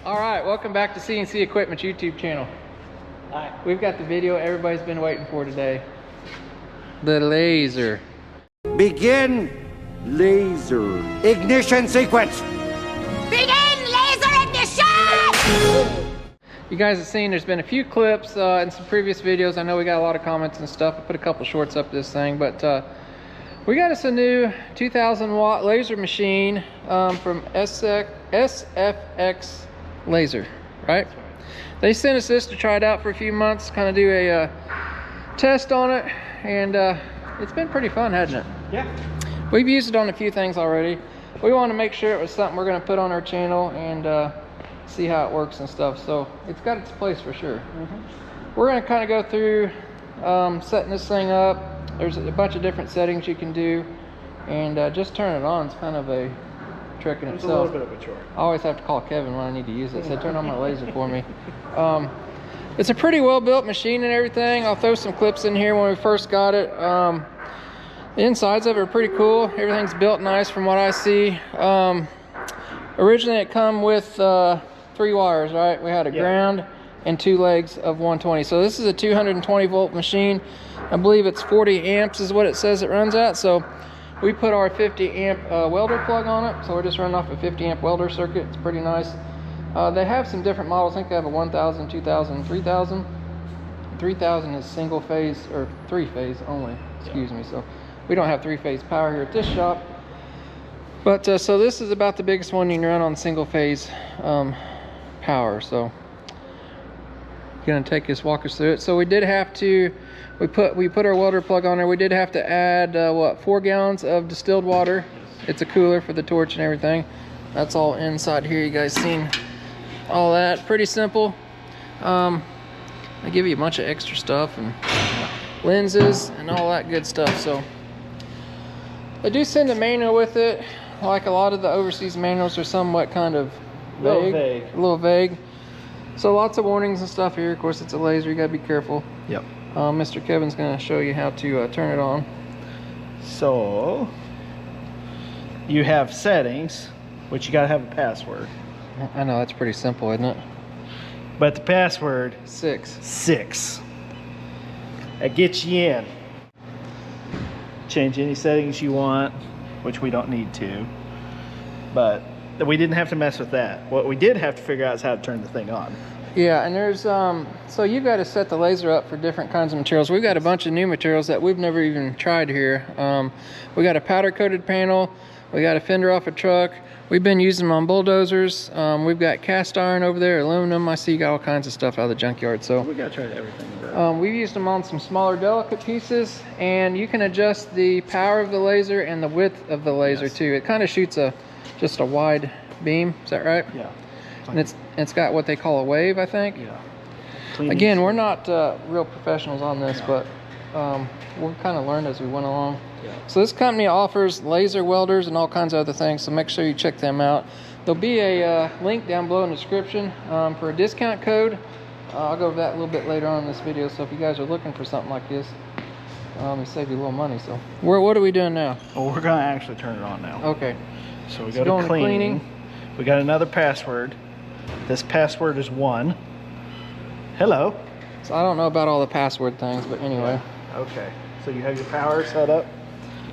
All right, welcome back to CNC Equipment's YouTube channel. Hi. We've got the video everybody's been waiting for today. The laser. Begin laser ignition sequence. Begin laser ignition! You guys have seen there's been a few clips in some previous videos. I know we got a lot of comments and stuff. I put a couple shorts up this thing, but we got us a new 2,000 watt laser machine from SFX Laser, right? They sent us this to try it out for a few months, kind of do a test on it, and it's been pretty fun, hasn't it? Yeah. We've used it on a few things already. We want to make sure it was something we're going to put on our channel and see how it works and stuff. So it's got its place for sure. We're going to kind of go through setting this thing up. There's a bunch of different settings you can do, and just turn it on. It's kind of a trick in itself. It's a little bit of a chore. I always have to call Kevin when I need to use it. So turn on my laser for me. It's a pretty well built machine and everything. I'll throw some clips in here when we first got it. The insides of it are pretty cool. Everything's built nice from what I see. Originally it come with 3 wires, right? We had a ground and 2 legs of 120. So this is a 220 volt machine. I believe it's 40 amps is what it says it runs at. So we put our 50 amp welder plug on it. So we're just running off a 50 amp welder circuit. It's pretty nice. They have some different models. I think they have a 1000, 2000, 3000. 3000 is single phase, or 3 phase only, excuse me. So we don't have 3 phase power here at this shop. But so this is about the biggest one you can run on single phase power. So gonna walk us through it. So we did have to, we put our welder plug on there. We did have to add what, 4 gallons of distilled water. It's a cooler for the torch and everything. That's all inside here. You guys seen all that? Pretty simple. They give you a bunch of extra stuff and lenses and all that good stuff. So they do send a manual with it. Like a lot of the overseas manuals are somewhat kind of vague. A little vague. So lots of warnings and stuff here. Of course, it's a laser. You gotta be careful. Yep. Mr. Kevin's gonna show you how to turn it on. So you have settings, which you gotta have a password. I know, that's pretty simple, isn't it? But the password 6. That gets you in. Change any settings you want, which we don't need to. But we didn't have to mess with that. What we did have to figure out is how to turn the thing on. Yeah, and there's so you've got to set the laser up for different kinds of materials. We've got a bunch of new materials that we've never even tried here. We got a powder coated panel. We got a fender off a truck. We've been using them on bulldozers. We've got cast iron over there, aluminum. I see you got all kinds of stuff out of the junkyard. So we got to try everything. We've used them on some smaller, delicate pieces, and you can adjust the power of the laser and the width of the laser too. It kind of shoots just a wide beam. Is that right? Yeah. And it's got what they call a wave, I think. Yeah. Again, we're not real professionals on this, but we've kind of learned as we went along. Yeah. So this company offers laser welders and all kinds of other things, so make sure you check them out. There'll be a link down below in the description for a discount code. I'll go over that a little bit later on in this video, so if you guys are looking for something like this, it'll save you a little money. So what are we doing now? Well, we're going to actually turn it on now. Okay. So we go to cleaning. We got another password. This password is 1. Hello. So I don't know about all the password things, but anyway. Okay. So you have your power set up.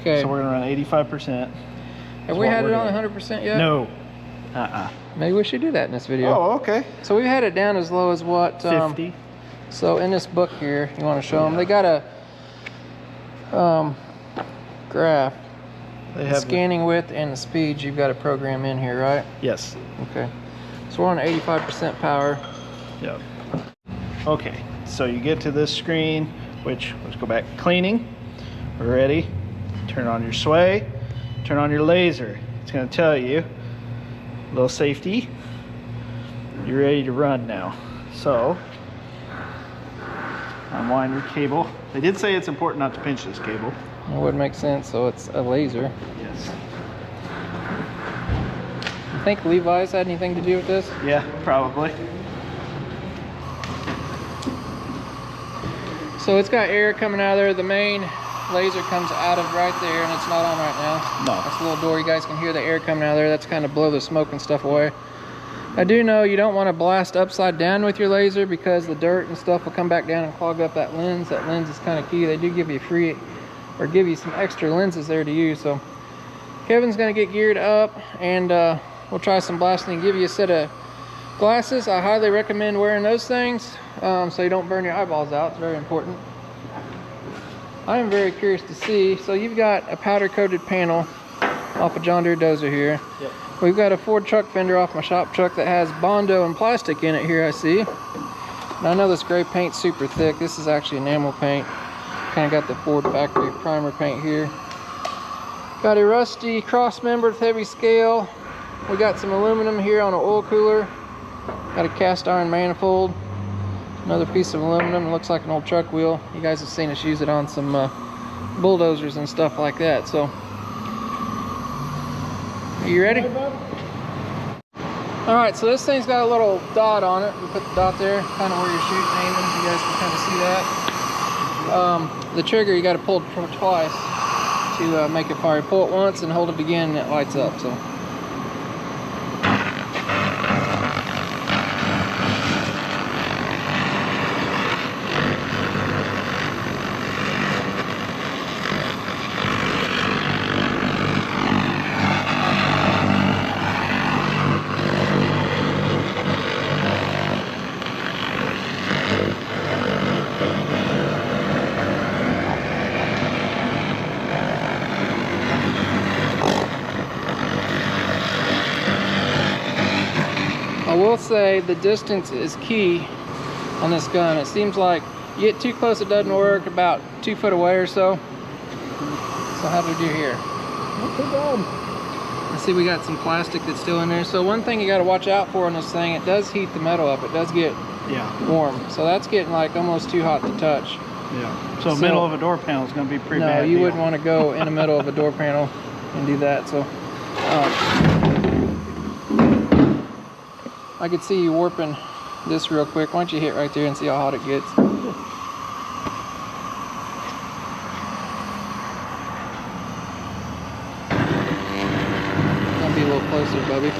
Okay. So we're going to run 85%. Have we had it on 100% yet? No. Maybe we should do that in this video. Oh, okay. So we've had it down as low as what? 50. So in this book here, you want to show them? They got a graph. They have scanning width and the speeds you've got to program in here, right? Yes. Okay. So we're on 85% power. Yep. Okay. So you get to this screen, which, let's go back, cleaning. We're ready. Turn on your sway. Turn on your laser. It's going to tell you, a little safety. You're ready to run now. So, unwind your cable. They did say it's important not to pinch this cable. It would make sense, so it's a laser. Yes. You think Levi's had anything to do with this? Yeah, probably. So it's got air coming out of there. The main laser comes out of right there, and it's not on right now. No. That's a little door. You guys can hear the air coming out of there. That's kind of blow the smoke and stuff away. I do know you don't want to blast upside down with your laser because the dirt and stuff will come back down and clog up that lens. That lens is kind of key. They do give you free, or give you some extra lenses there to use. So Kevin's going to get geared up and we'll try some blasting and give you a set of glasses. I highly recommend wearing those things so you don't burn your eyeballs out. It's very important. I am very curious to see. So you've got a powder coated panel off a John Deere dozer here. Yep. We've got a Ford truck fender off my shop truck that has Bondo and plastic in it here, I see. And I know this gray paint's super thick. This is actually enamel paint. Kind of got the Ford factory primer paint here. Got a rusty cross-membered with heavy scale. We got some aluminum here on an oil cooler. Got a cast iron manifold. Another piece of aluminum. It looks like an old truck wheel. You guys have seen us use it on some bulldozers and stuff like that. So, are you ready? All right, so this thing's got a little dot on it. We put the dot there, kind of where you're shooting, aiming. You guys can kind of see that. The trigger, you got to pull it twice to make it fire. Pull it once and hold it again, and it lights up. So. I will say the distance is key on this gun. It seems like you get too close, it doesn't work. About 2 foot away or so. So how do we do here? Not too bad. Let's see, we got some plastic that's still in there. So one thing you got to watch out for on this thing, it does heat the metal up. It does get warm. So that's getting like almost too hot to touch. Yeah. So middle of a door panel is going to be pretty bad. No, you wouldn't want to go in the middle of a door panel and do that. So I could see you warping this real quick. Why don't you hit right there and see how hot it gets? Gonna be a little closer, Bubby.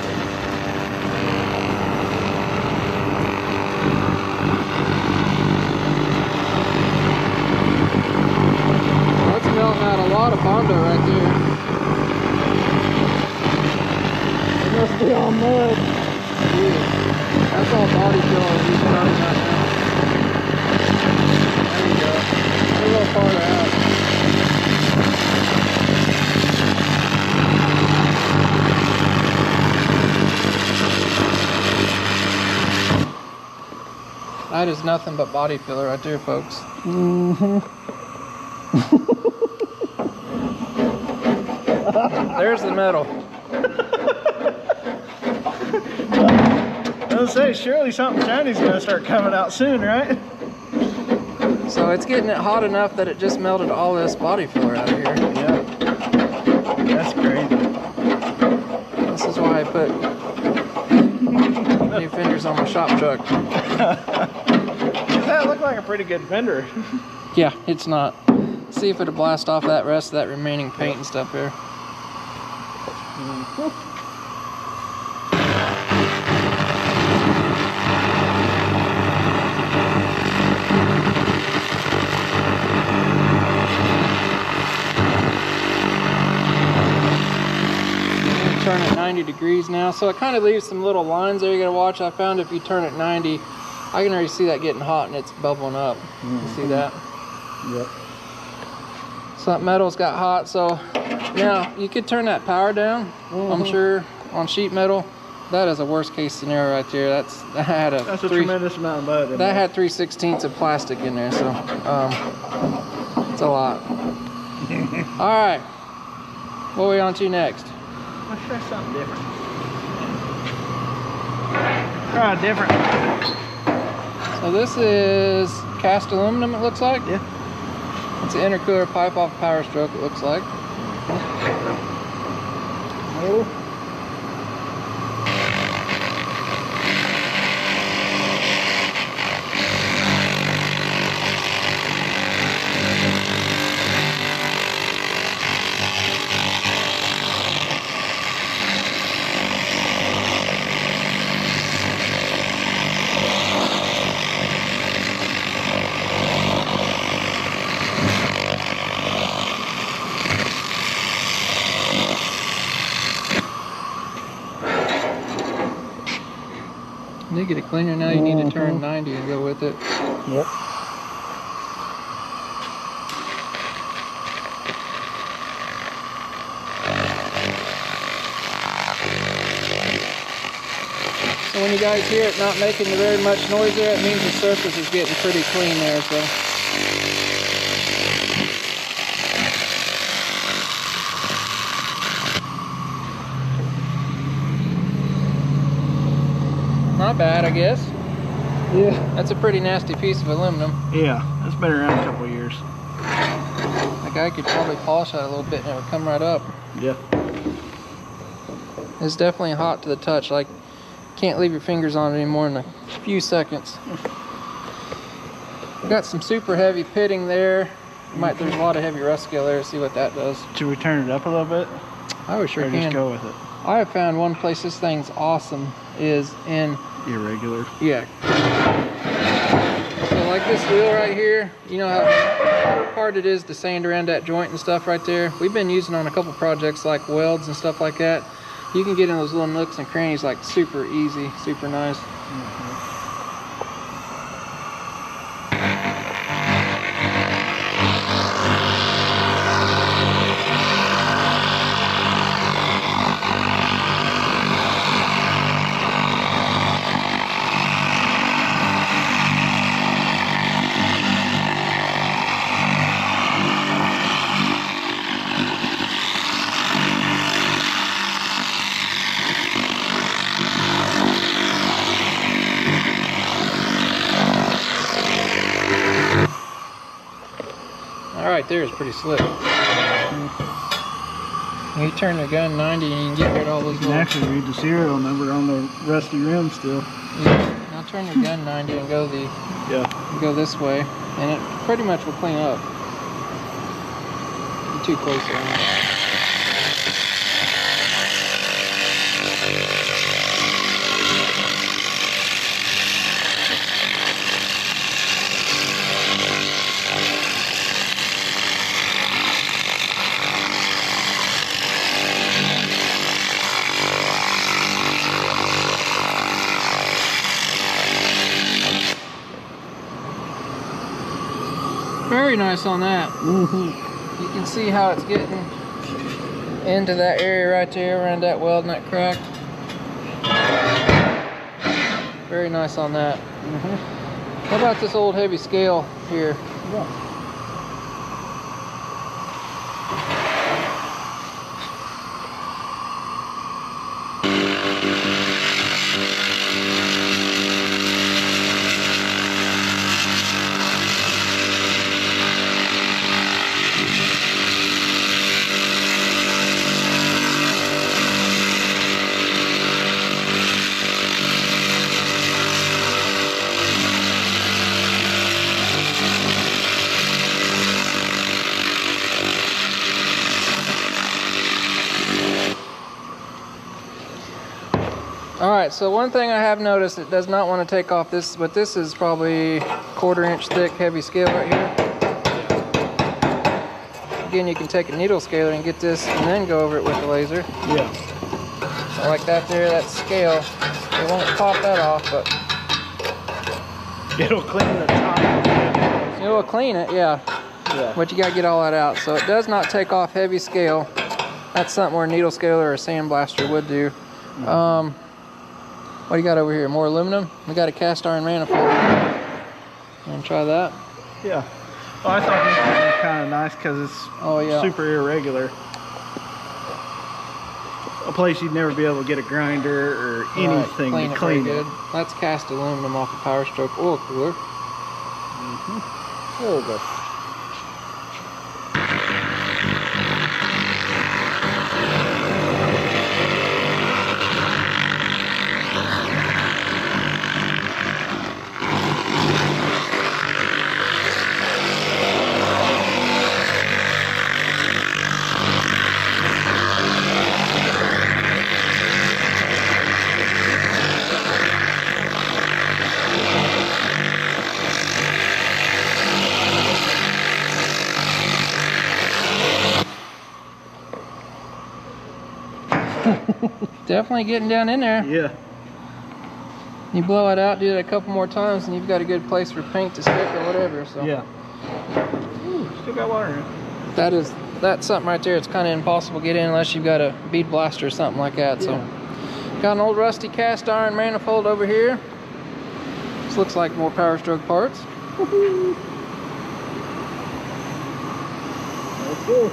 That's melting out a lot of Bondo right there. It must be all mud. That's all body filler he's starting right now. There you go. A little farther out. That is nothing but body filler right there, folks. There's the metal. I was say, surely something shini's gonna start coming out soon, right? So it's getting it hot enough that it just melted all this body filler out of here. Yeah. That's crazy. This is why I put new fenders on my shop truck. That looked like a pretty good fender. Yeah, it's not. See if it'll blast off that rest of that remaining paint and stuff there. Turn it 90 degrees now, so it kind of leaves some little lines there you gotta watch. I found if you turn it 90, I can already see that getting hot and it's bubbling up. You see that? Yep. So that metal's got hot. So now you could turn that power down. I'm sure on sheet metal, that is a worst case scenario right there. That's a tremendous amount of mud in that there. had 3/16 of plastic in there, so it's a lot. All right, what are we on to next? Let's try something different. Try different. So this is cast aluminum, it looks like. Yeah. It's an intercooler pipe off Power Stroke, it looks like. Middle. You need to get it cleaner now. You need to turn 90 and go with it. Yep. So when you guys hear it not making very much noise there, it means the surface is getting pretty clean there. So. Not bad, I guess. Yeah. That's a pretty nasty piece of aluminum. Yeah, it's been around a couple of years. The guy could probably polish that a little bit and it would come right up. Yeah. It's definitely hot to the touch. Like, can't leave your fingers on it any more than a few seconds. We've got some super heavy pitting there. There's a lot of heavy rust scale there. See what that does. Should we turn it up a little bit? I would sure or can. just go with it? I have found one place this thing's awesome is in Irregular. Yeah. So like this wheel right here, you know how hard it is to sand around that joint and stuff right there? We've been using on a couple projects like welds and stuff like that. You can get in those little nooks and crannies like super easy, super nice. Right there is pretty slick. You turn the gun 90 and you can get rid of all those You can actually read the serial number on the rusty rim still. Yeah. Now turn your gun 90 and go go this way, and it pretty much will clean up. You're too close there. Very nice on that. You can see how it's getting into that area right there around that weld and that crack. Very nice on that. How about this old heavy scale here? Alright, so one thing I have noticed, it does not want to take off this, but this is probably 1/4 inch thick heavy scale right here. Again, you can take a needle scaler and get this and then go over it with the laser. Yeah. So like that there, that scale, it won't pop that off, but it'll clean the top. it will clean it, yeah. But you gotta get all that out. So it does not take off heavy scale. That's something where a needle scaler or a sandblaster would do. What do you got over here? More aluminum? We got a cast iron manifold. Want to try that? Yeah. Well, I thought this would be kind of nice because it's super irregular. A place you'd never be able to get a grinder or anything to clean it. That's cast aluminum off a Power Stroke oil cooler. Oh, good. Definitely getting down in there. Yeah. You blow it out, do it a couple more times, and you've got a good place for paint to stick or whatever. So yeah. Ooh, still got water in it. That's something right there. It's kind of impossible to get in unless you've got a bead blaster or something like that. So got an old rusty cast iron manifold over here. This looks like more Power Stroke parts. Let's go.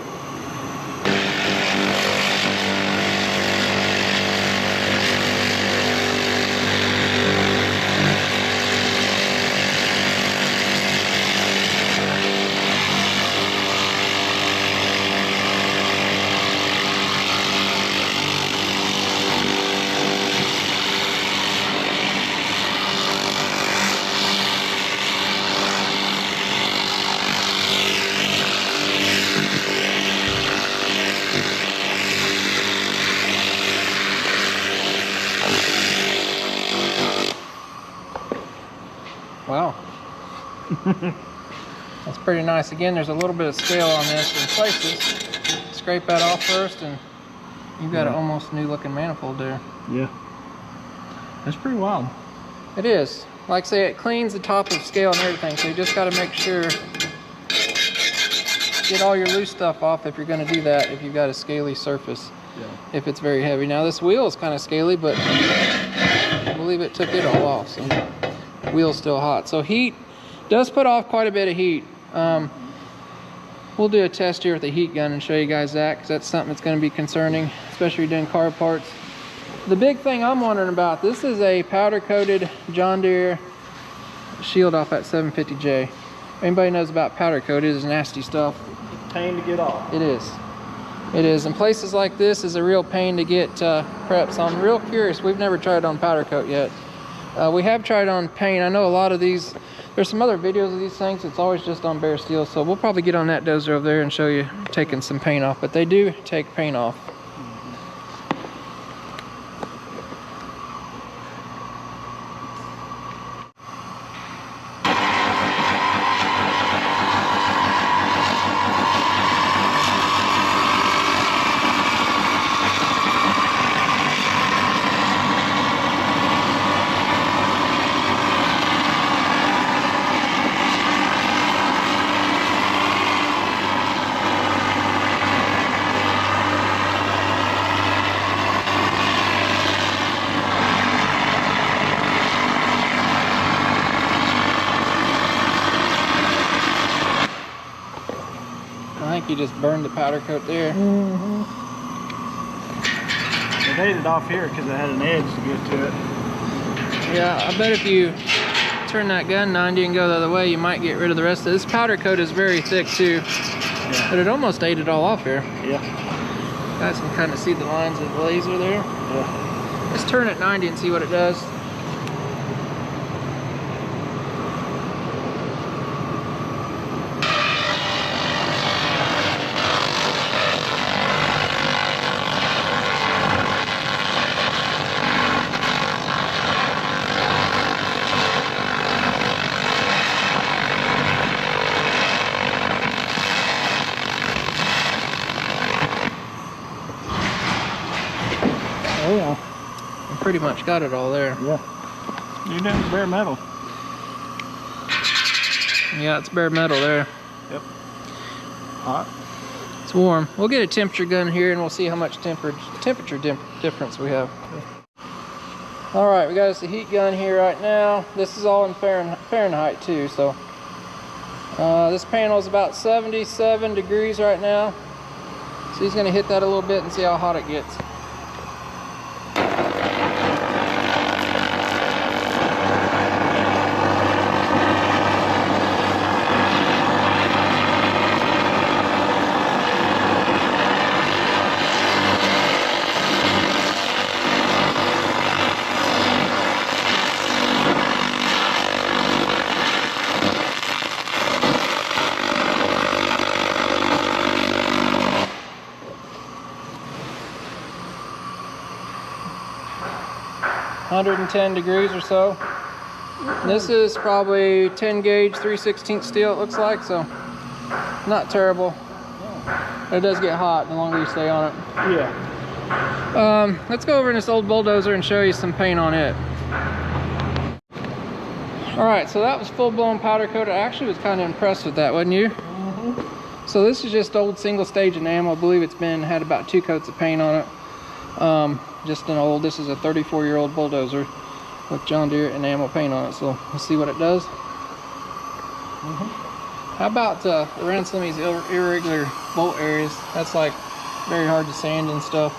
Wow. That's pretty nice. Again, there's a little bit of scale on this in places. Scrape that off first and you've got an almost new looking manifold there. Yeah. That's pretty wild. It is. Like I say, it cleans the top of scale and everything, so you just got to make sure get all your loose stuff off if you're going to do that, if you've got a scaly surface. Yeah. If it's very heavy. Now this wheel is kind of scaly, but I believe it took it all off. So the wheel's still hot. So heat does put off quite a bit of heat. We'll do a test here with the heat gun and show you guys that, because that's something that's going to be concerning, especially doing car parts. The big thing I'm wondering about, this is a powder coated John Deere shield off that 750J. Anybody knows about powder coat, it is nasty stuff. Pain to get off. It is. It is. And places like this is a real pain to get preps. I'm real curious. We've never tried on powder coat yet. We have tried on paint. I know a lot of these, there's some other videos of these things. It's always just on bare steel. So we'll probably get on that dozer over there and show you taking some paint off. But they do take paint off. I think you just burned the powder coat there. It made it off here because it had an edge to get to it. Yeah, I bet if you turn that gun 90 and go the other way, you might get rid of the rest of it. This powder coat is very thick too, but it almost ate it all off here. Yeah. You guys can kind of see the lines of the laser there. Yeah. Let's turn it 90 and see what it does. Oh yeah. I pretty much got it all there. Yeah. You're doing bare metal. Yeah, it's bare metal there. Yep. Hot. It's warm. We'll get a temperature gun here and we'll see how much temperature difference we have. All right, we got us a heat gun here right now. This is all in Fahrenheit too, so this panel is about 77 degrees right now. So he's gonna hit that a little bit and see how hot it gets. .110 degrees or so. This is probably 10 gauge 3/16 steel, it looks like, so not terrible. It does get hot the longer you stay on it. Yeah. Let's go over in this old bulldozer and show you some paint on it. All right, so that was full-blown powder coat. I actually was kind of impressed with that, wasn't you? Mm-hmm. So this is just old single-stage enamel. I believe it's had about 2 coats of paint on it. Just an old, this is a 34-year-old bulldozer with John Deere enamel paint on it. So let's see what it does. How about around some of these irregular bolt areas? That's like very hard to sand and stuff.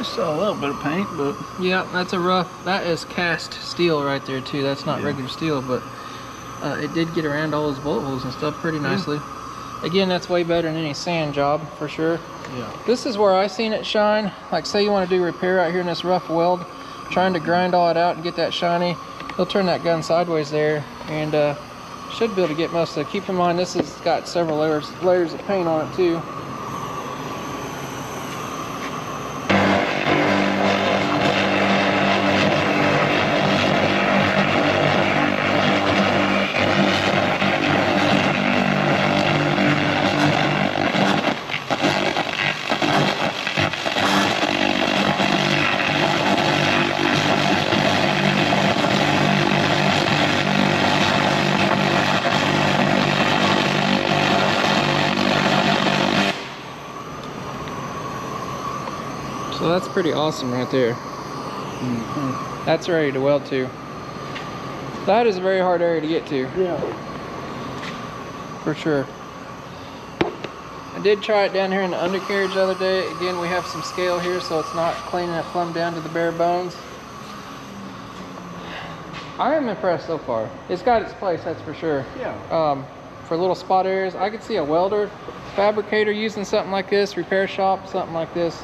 Still a little bit of paint, but Yeah, that's a rough, that is cast steel right there too. That's not regular steel, but it did get around all those bullet holes and stuff pretty nicely. Again, that's way better than any sand job for sure. yeah. This is where I seen it shine. Like say you want to do repair out here in this rough weld, trying to grind all it out and get that shiny, he'll turn that gun sideways there and should be able to get most of it. Keep in mind this has got several layers of paint on it too. So that's pretty awesome right there. That's ready to weld to. That is a very hard area to get to. Yeah. For sure. I did try it down here in the undercarriage the other day. Again, we have some scale here, so it's not cleaning it plumb down to the bare bones. I am impressed so far. It's got its place, that's for sure. Yeah. For little spot areas, I could see a welder, fabricator using something like this, repair shop, something like this.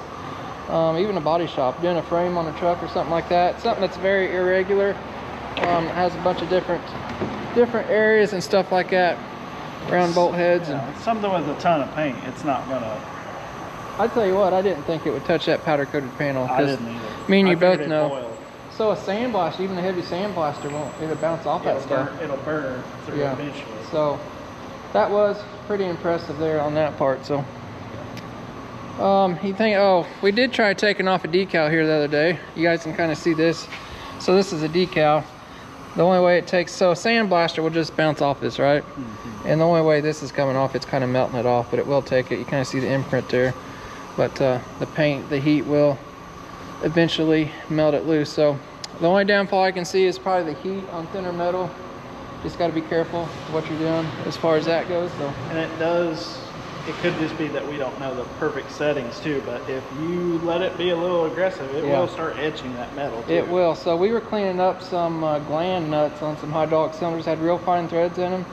Even a body shop, doing a frame on a truck or something like that. Something that's very irregular. Has a bunch of different areas and stuff like that. Round bolt heads. Yeah, it's something with a ton of paint. It's not gonna. I tell you what, I didn't think it would touch that powder coated panel. I didn't either. Me and you I both figured it know. boiled. So a sandblaster, even a heavy sandblaster, it'll bounce off that stuff. It'll burn through Yeah. eventually. So that was pretty impressive there on that part. So you think, oh, we did try taking off a decal here the other day. You guys can kind of see this. So this is a decal. The only way it takes, so a sandblaster will just bounce off this, right? And the only way this is coming off, it's kind of melting it off, but it will take it. You kind of see the imprint there. But the paint, the heat will eventually melt it loose. So the only downfall I can see is probably the heat on thinner metal. Just got to be careful what you're doing as far as that goes. So. And it could just be that we don't know the perfect settings too, but if you let it be a little aggressive, it will start etching that metal too. It will. So we were cleaning up some gland nuts on some hydraulic cylinders, had real fine threads in them,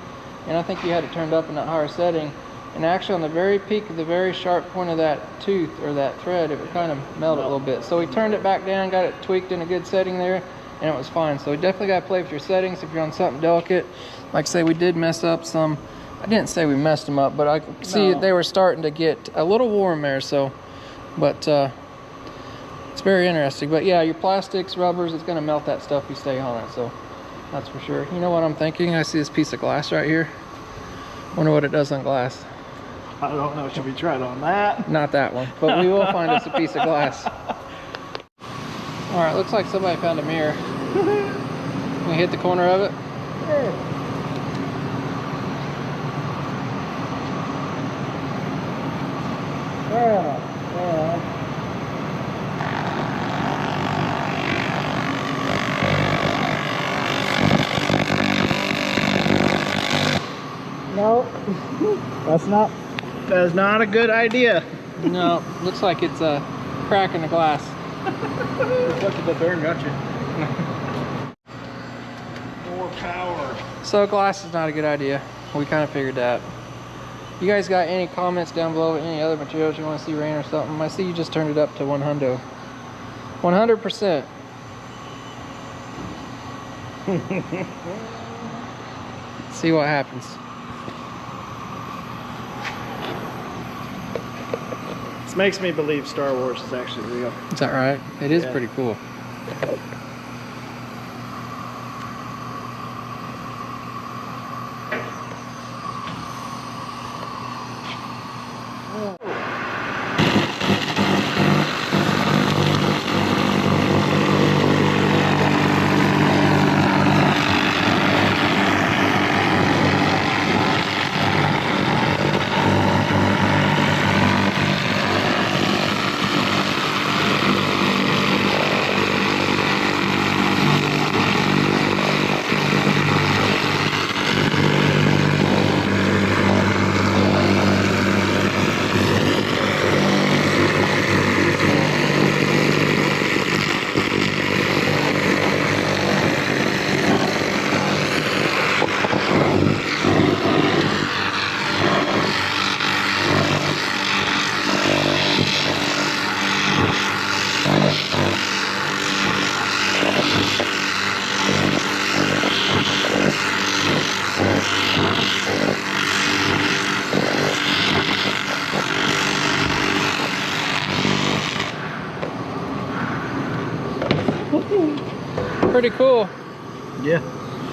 and I think you had it turned up in that higher setting. And actually on the very peak of the very sharp point of that tooth or that thread, it would kind of melt it a little bit. So we turned it back down, got it tweaked in a good setting there, and it was fine. So you definitely got to play with your settings if you're on something delicate. Like I say, we did mess up some. I didn't say we messed them up, but I could see they were starting to get a little warm there. So, but it's very interesting. But yeah, your plastics, rubbers, it's going to melt that stuff you stay on it. So that's for sure. You know what I'm thinking? I see this piece of glass right here. Wonder what it does on glass. I don't know. Should we try it on that? Not that one, but we will find us a piece of glass. All right, looks like somebody found a mirror. Can we hit the corner of it? Yeah. That is not a good idea. No, looks like it's a crack in the glass. Reflected up there and got you. More power. So glass is not a good idea. We kind of figured that. You guys got any comments down below? Any other materials you want to see rain or something? I see you just turned it up to 100. 100%. See what happens. This makes me believe Star Wars is actually real. Is that right? It is pretty cool. Pretty cool. Yeah.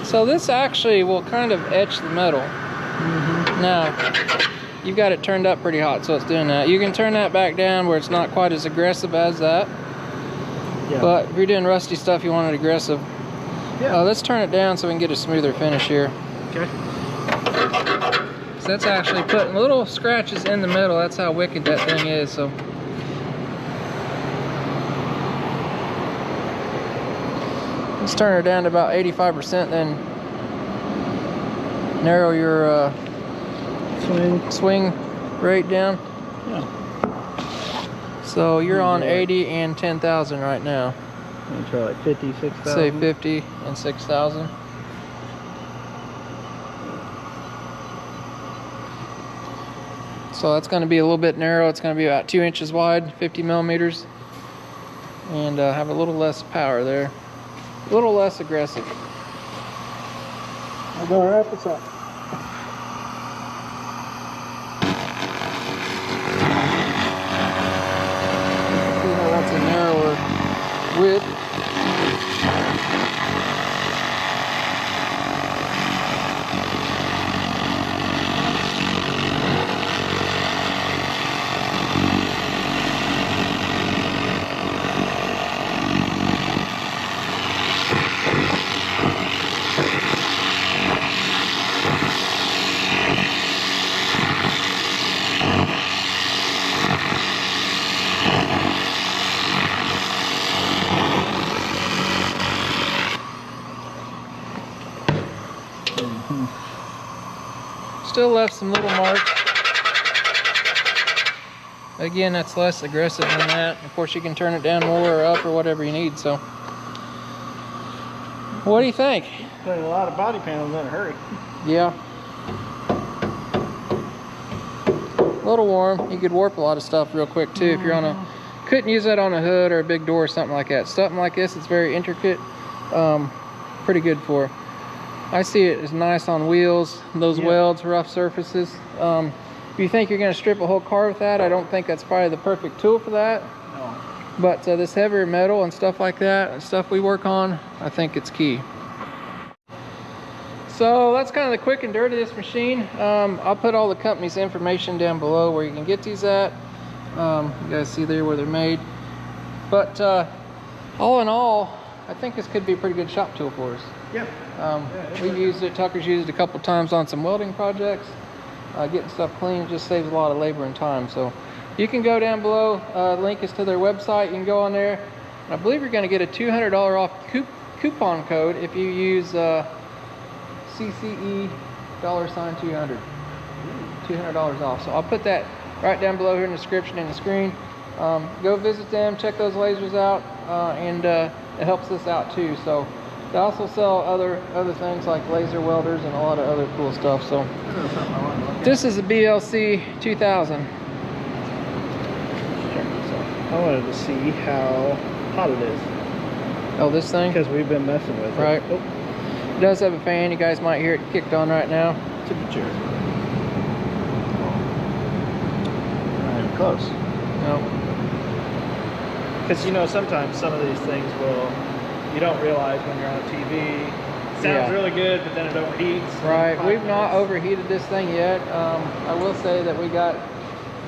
So this actually will kind of etch the metal. Now, you've got it turned up pretty hot, so it's doing that. You can turn that back down where it's not quite as aggressive as that. Yeah. But if you're doing rusty stuff, you want it aggressive. Yeah. Let's turn it down so we can get a smoother finish here. Okay. So that's actually putting little scratches in the metal. That's how wicked that thing is. So let's turn her down to about 85%, then narrow your swing rate down. Yeah. So you're on 80 and 10,000 right now. Let me try like 50, 6,000. Say 50 and 6,000. So that's going to be a little bit narrow. It's going to be about 2 inches wide, 50 millimeters, and have a little less power there. A little less aggressive. I'll go right this up. See how that's a narrower width. Still left some little marks. Again, that's less aggressive than that. Of course, you can turn it down more or up or whatever you need. So, what do you think? Putting a lot of body panels in a hurry. Yeah. A little warm. You could warp a lot of stuff real quick too if you're on a. Couldn't use that on a hood or a big door or something like that. Something like this, it's very intricate. Pretty good for. I see it as nice on wheels, those welds, rough surfaces. If you think you're going to strip a whole car with that, I don't think that's probably the perfect tool for that. No. But this heavier metal and stuff like that, and stuff we work on, I think it's key. So that's kind of the quick and dirty of this machine. I'll put all the company's information down below where you can get these at. You guys see there where they're made. But all in all, I think this could be a pretty good shop tool for us. Yep. We've used it, Tucker's used it a couple times on some welding projects. Getting stuff clean just saves a lot of labor and time. So you can go down below, the link is to their website. You can go on there. And I believe you're going to get a $200 off coupon code if you use CCE $200. $200 off. So I'll put that right down below here in the description and the screen. Go visit them, check those lasers out, and it helps us out too. So they also sell other things like laser welders and a lot of other cool stuff. So this is a BLC 2000. I wanted to see how hot it is. Oh, this thing? Because we've been messing with it. Right. Oh, It does have a fan. You guys might hear it kicked on right now. temperature. Not even close. No. Because, you know, sometimes some of these things you don't realize when you're on TV. It sounds really good, but then it overheats. Right. We've not overheated this thing yet. I will say that we got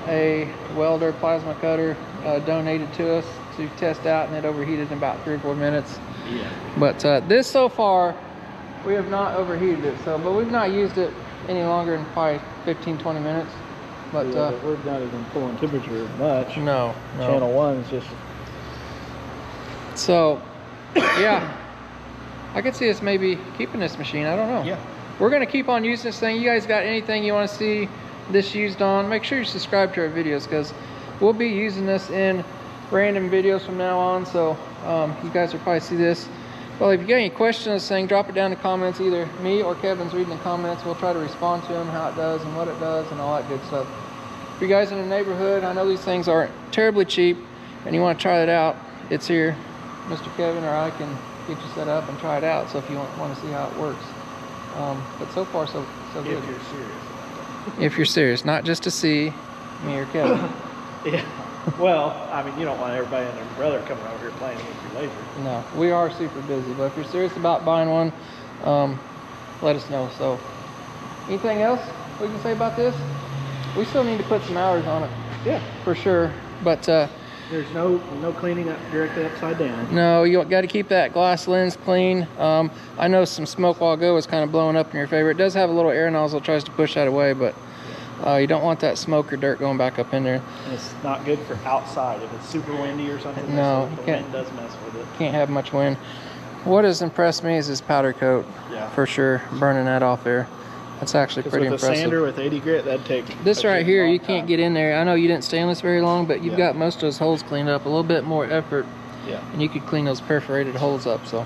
a welder plasma cutter donated to us to test out, and it overheated in about 3 or 4 minutes. Yeah. But this so far, we have not overheated it. So, but we've not used it any longer than probably 15-20 minutes. But we're not even pulling temperature much. no. Channel 1 is just. So, yeah, I could see us maybe keeping this machine. I don't know. Yeah. We're gonna keep on using this thing. You guys got anything you want to see this used on? Make sure you subscribe to our videos, because we'll be using this in random videos from now on. So you guys will probably see this. Well, if you got any questions on this thing, drop it down in the comments. Either me or Kevin's reading the comments. We'll try to respond to them, how it does and what it does and all that good stuff. If you guys in the neighborhood, I know these things aren't terribly cheap, and you want to try it out, it's here. Mr. Kevin or I can get you set up and try it out. So if you want to see how it works. But so far, so good. If you're serious. If you're serious, not just to see me or Kevin. Yeah. Well, I mean, you don't want everybody and their brother coming over here playing with your laser. No, we are super busy, but if you're serious about buying one, let us know. So, anything else we can say about this? We still need to put some hours on it. Yeah. For sure. But there's no cleaning up directly upside down. no, you got to keep that glass lens clean. I know some smoke while ago was kind of blowing up in your favor. It does have a little air nozzle that tries to push that away, but you don't want that smoke or dirt going back up in there. And it's not good for outside if it's super windy or something. No, the wind does mess with it. Can't have much wind. What has impressed me is this powder coat. Yeah. For sure, burning that off there. That's actually pretty with impressive. a sander with 80 grit, that'd take. This right here, you can't get in there. I know you didn't stay on this very long, but you've Yeah. got most of those holes cleaned up. A little bit more effort, Yeah. and you could clean those perforated holes up. So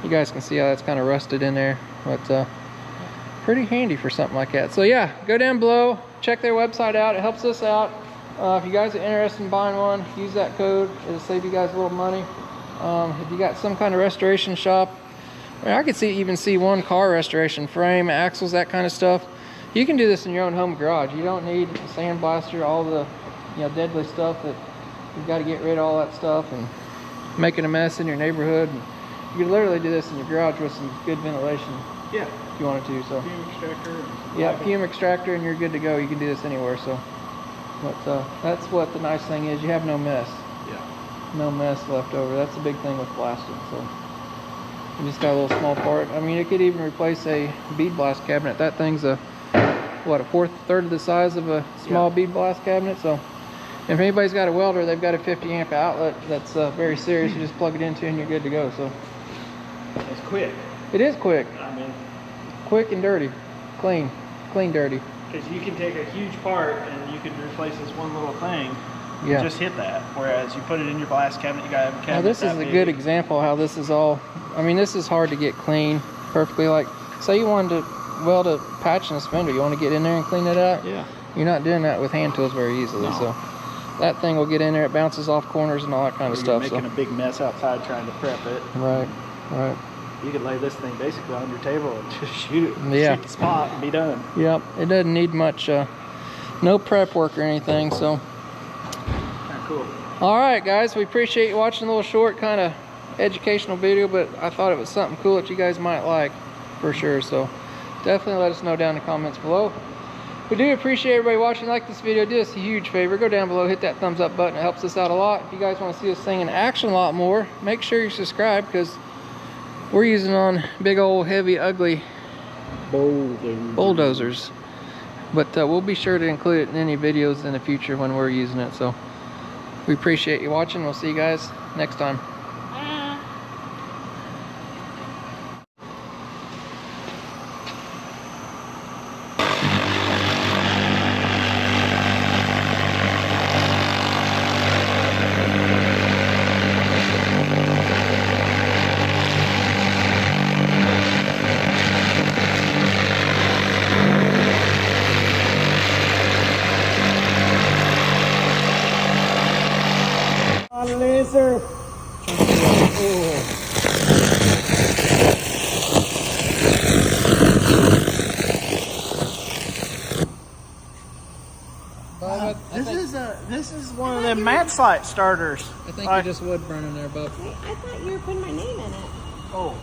you guys can see how that's kind of rusted in there, but pretty handy for something like that. So yeah, go down below, check their website out. It helps us out. If you guys are interested in buying one, use that code. It'll save you guys a little money. If you got some kind of restoration shop, I mean, I could even see one car restoration, frame, axles, that kind of stuff. You can do this in your own home garage. You don't need a sandblaster, all the deadly stuff that you've got to get rid of all that stuff and making a mess in your neighborhood. And you could literally do this in your garage with some good ventilation. Yeah. If you wanted to. So Fume extractor. yeah, fume extractor, and you're good to go. You can do this anywhere. So, but that's what the nice thing is. You have no mess. Yeah. No mess left over. That's the big thing with blasting. So you just got a little small part. I mean, it could even replace a bead blast cabinet. That thing's a third of the size of a small bead blast cabinet. So if anybody's got a welder, they've got a 50 amp outlet that's very serious. You just plug it into and you're good to go. So It's quick. it is quick. I mean, Quick and dirty. Clean, dirty. because you can take a huge part and you can replace this one little thing. Yeah. Just hit that. Whereas you put it in your blast cabinet, you gotta have a cabinet. Now this is that a big. good example how this is all. I mean, this is hard to get clean perfectly. Like, say you wanted to weld a patch in a fender, you want to get in there and clean it out. Yeah. You're not doing that with hand tools very easily. No. So that thing will get in there. It bounces off corners and all that kind of You're stuff. making a big mess outside trying to prep it. Right. You could lay this thing basically on your table and just shoot it. Yeah. Shoot the spot and be done. Yep. It doesn't need much, no prep work or anything. So. Kind of cool. All right, guys. We appreciate you watching a little short kind of educational video, but I thought it was something cool that you guys might like for sure. So definitely let us know down in the comments below. We do appreciate everybody watching. Like this video, do us a huge favor, go down below, hit that thumbs up button. It helps us out a lot. If you guys want to see this thing in action a lot more, make sure you subscribe, because we're using on big old heavy ugly bulldozers. But we'll be sure to include it in any videos in the future when we're using it. So we appreciate you watching. We'll see you guys next time. Bob, This is one of them match light starters. I think you just wood burning there, Bob. I thought you were putting my name in it. Oh.